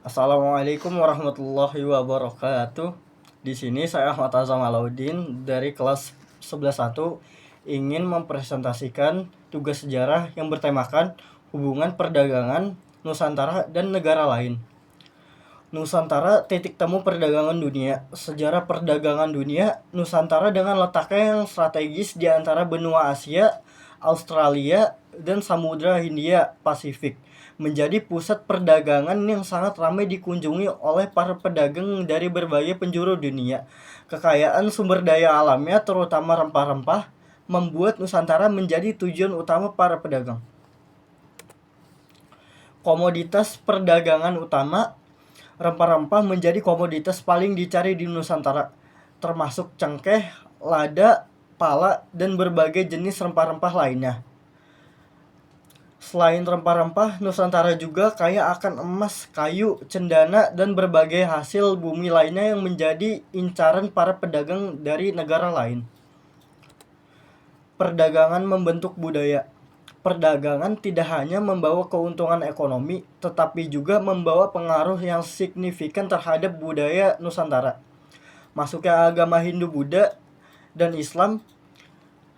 Assalamualaikum warahmatullahi wabarakatuh. Di sini saya Ahmad Azam Alauddin dari kelas 11.1 ingin mempresentasikan tugas sejarah yang bertemakan hubungan perdagangan Nusantara dan negara lain. Nusantara titik temu perdagangan dunia. Sejarah perdagangan dunia Nusantara dengan letaknya yang strategis di antara benua Asia, Australia, dan Samudra Hindia Pasifik menjadi pusat perdagangan yang sangat ramai dikunjungi oleh para pedagang dari berbagai penjuru dunia. Kekayaan sumber daya alamnya terutama rempah-rempah membuat Nusantara menjadi tujuan utama para pedagang. Komoditas perdagangan utama, rempah-rempah menjadi komoditas paling dicari di Nusantara, termasuk cengkeh, lada, pala, dan berbagai jenis rempah-rempah lainnya. Selain rempah-rempah, Nusantara juga kaya akan emas, kayu, cendana, dan berbagai hasil bumi lainnya yang menjadi incaran para pedagang dari negara lain. Perdagangan membentuk budaya. Perdagangan tidak hanya membawa keuntungan ekonomi, tetapi juga membawa pengaruh yang signifikan terhadap budaya Nusantara. Masuknya agama Hindu-Buddha dan Islam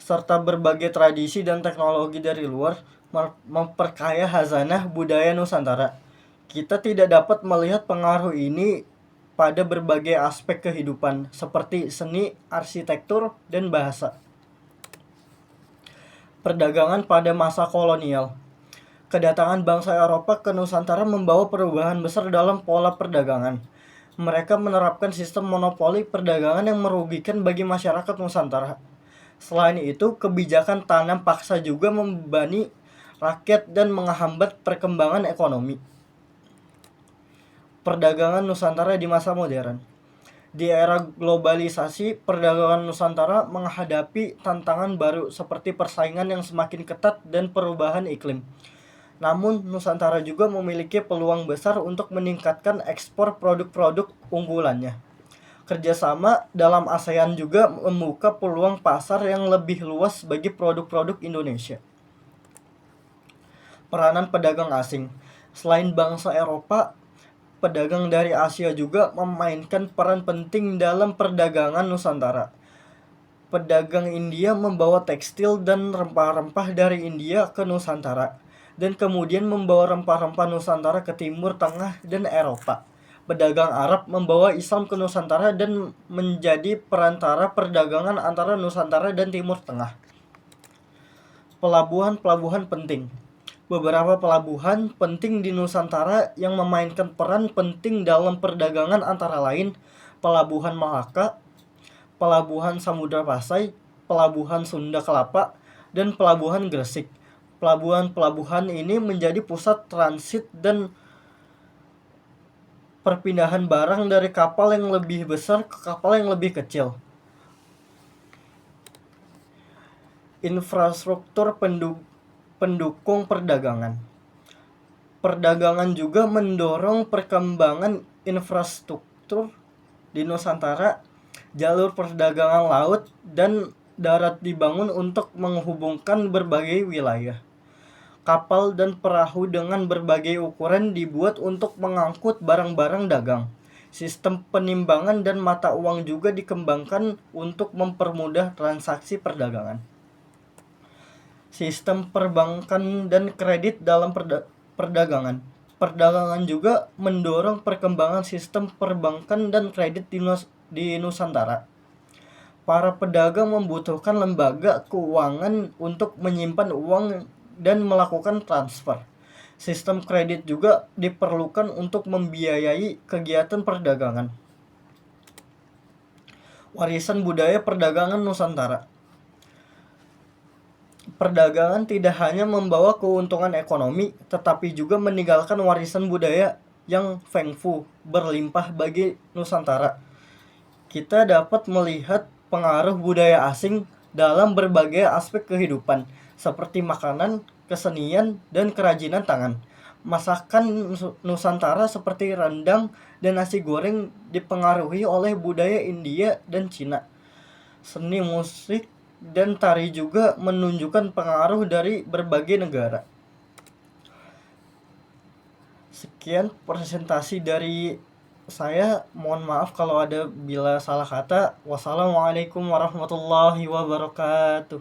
serta berbagai tradisi dan teknologi dari luar memperkaya khazanah budaya Nusantara. Kita tidak dapat melihat pengaruh ini pada berbagai aspek kehidupan seperti seni, arsitektur, dan bahasa. Perdagangan pada masa kolonial. Kedatangan bangsa Eropa ke Nusantara membawa perubahan besar dalam pola perdagangan. Mereka menerapkan sistem monopoli perdagangan yang merugikan bagi masyarakat Nusantara. Selain itu, kebijakan tanam paksa juga membebani rakyat dan menghambat perkembangan ekonomi. Perdagangan Nusantara di masa modern. Di era globalisasi, perdagangan Nusantara menghadapi tantangan baru seperti persaingan yang semakin ketat dan perubahan iklim. Namun, Nusantara juga memiliki peluang besar untuk meningkatkan ekspor produk-produk unggulannya. Kerjasama dalam ASEAN juga membuka peluang pasar yang lebih luas bagi produk-produk Indonesia. Peranan pedagang asing. Selain bangsa Eropa, pedagang dari Asia juga memainkan peran penting dalam perdagangan Nusantara. Pedagang India membawa tekstil dan rempah-rempah dari India ke Nusantara, dan kemudian membawa rempah-rempah Nusantara ke Timur Tengah dan Eropa. Pedagang Arab membawa Islam ke Nusantara dan menjadi perantara perdagangan antara Nusantara dan Timur Tengah. Pelabuhan-pelabuhan penting. Beberapa pelabuhan penting di Nusantara yang memainkan peran penting dalam perdagangan antara lain Pelabuhan Malaka, Pelabuhan Samudra Pasai, Pelabuhan Sunda Kelapa, dan Pelabuhan Gresik. Pelabuhan-pelabuhan ini menjadi pusat transit dan perpindahan barang dari kapal yang lebih besar ke kapal yang lebih kecil. Infrastruktur pendukung perdagangan. Perdagangan juga mendorong perkembangan infrastruktur di Nusantara. Jalur perdagangan laut dan darat dibangun untuk menghubungkan berbagai wilayah. Kapal dan perahu dengan berbagai ukuran dibuat untuk mengangkut barang-barang dagang. Sistem penimbangan dan mata uang juga dikembangkan untuk mempermudah transaksi perdagangan. Sistem perbankan dan kredit dalam perdagangan. Perdagangan juga mendorong perkembangan sistem perbankan dan kredit di Nusantara. Para pedagang membutuhkan lembaga keuangan untuk menyimpan uang dan melakukan transfer. Sistem kredit juga diperlukan untuk membiayai kegiatan perdagangan. Warisan budaya perdagangan Nusantara. Perdagangan tidak hanya membawa keuntungan ekonomi, tetapi juga meninggalkan warisan budaya yang fengfu, berlimpah bagi Nusantara. Kita dapat melihat pengaruh budaya asing dalam berbagai aspek kehidupan, seperti makanan, kesenian, dan kerajinan tangan. Masakan Nusantara seperti rendang dan nasi goreng dipengaruhi oleh budaya India dan Cina. Seni musik dan tari juga menunjukkan pengaruh dari berbagai negara. Sekian presentasi dari saya. Mohon maaf kalau ada bila salah kata. Wassalamualaikum warahmatullahi wabarakatuh.